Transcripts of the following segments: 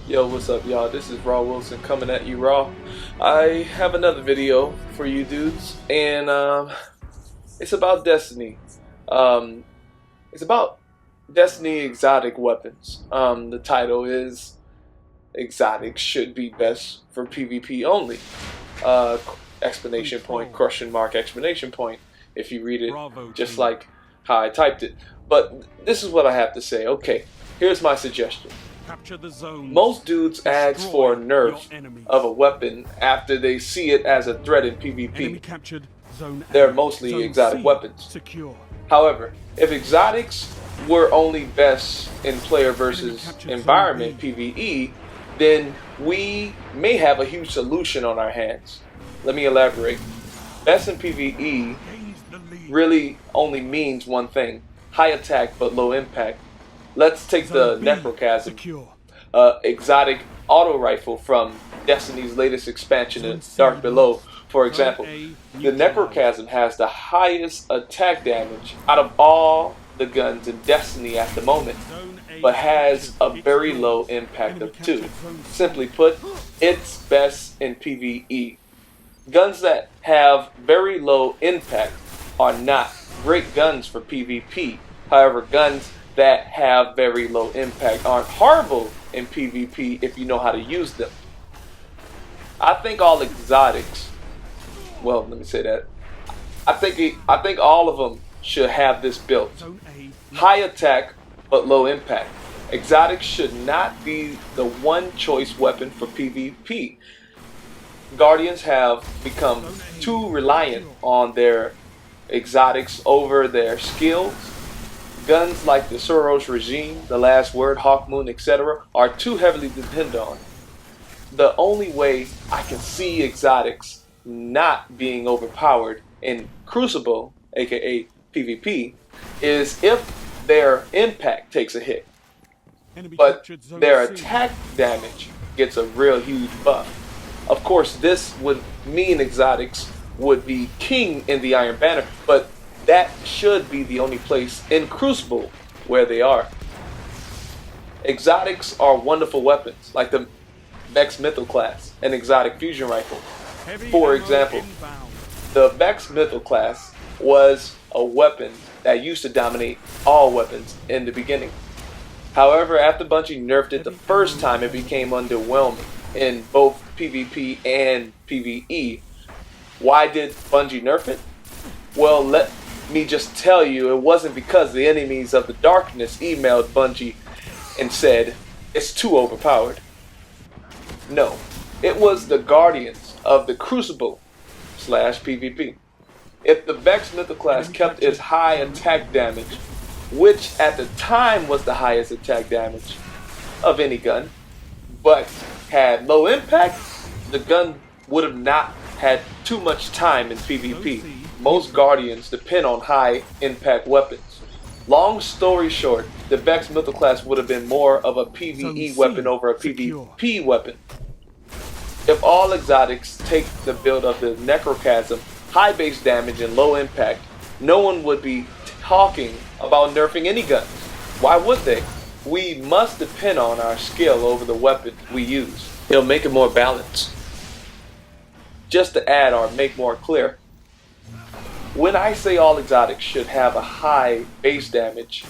Yo, what's up, y'all? This is Raw Wilson coming at you raw. I have another video for you dudes, and it's about Destiny. Um, it's about Destiny exotic weapons. The title is "Exotics Should Be Best for PvP Only." Explanation point, question mark, explanation point. If you read it just like how I typed it. But this is what I have to say. Okay, here's my suggestion. Capture the zone. Most dudes ask for a nerf of a weapon after they see it as a threat in PvP. They're mostly exotic weapons. Secure. However, if exotics were only best in player versus environment PvE, then we may have a huge solution on our hands. Let me elaborate. Best in PvE really only means one thing: high attack but low impact. Let's take the Necrochasm, exotic auto rifle from Destiny's latest expansion in Dark Below, for example. The Necrochasm has the highest attack damage out of all the guns in Destiny at the moment, but has a very low impact of 2. Simply put, it's best in PvE. Guns that have very low impact are not great guns for PvP. However, guns that have very low impact aren't horrible in PvP if you know how to use them. I think all exotics, well, let me say that. I think all of them should have this built. High attack but low impact. Exotics should not be the one choice weapon for PvP. Guardians have become too reliant on their exotics over their skills. Guns like the Soros regime, the Last Word, Hawkmoon, etc. are too heavily dependent on. The only way I can see exotics not being overpowered in Crucible, aka PvP, is if their impact takes a hit, but their attack damage gets a real huge buff. Of course, this would mean exotics would be king in the Iron Banner, but that should be the only place in Crucible where they are. Exotics are wonderful weapons, like the Vex Mythal class, an exotic fusion rifle. For example, the Vex Mythal class was a weapon that used to dominate all weapons in the beginning. However, after Bungie nerfed it the first time, it became underwhelming in both PvP and PvE. Why did Bungie nerf it? Well, let me just tell you, it wasn't because the enemies of the darkness emailed Bungie and said it's too overpowered. No, it was the Guardians of the Crucible / PvP. If the Vex Mythal class kept its high attack damage, which at the time was the highest attack damage of any gun, but had low impact, the gun would have not had too much time in PvP. Most Guardians depend on high impact weapons. Long story short, the Vex Mythal class would have been more of a PvE weapon over a PvP weapon. If all exotics take the build of the Necrochasm, high base damage and low impact, no one would be talking about nerfing any guns. Why would they? We must depend on our skill over the weapon we use. It'll make it more balanced. Just to add or make more clear, when I say all exotics should have a high base damage,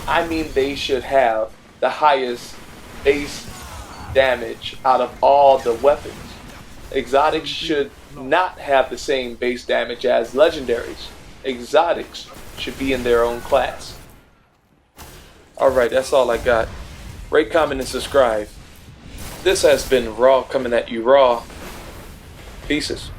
I mean they should have the highest base damage out of all the weapons. Exotics should not have the same base damage as legendaries. Exotics should be in their own class. Alright, that's all I got. Rate, comment, and subscribe. This has been Raw coming at you raw. Pieces.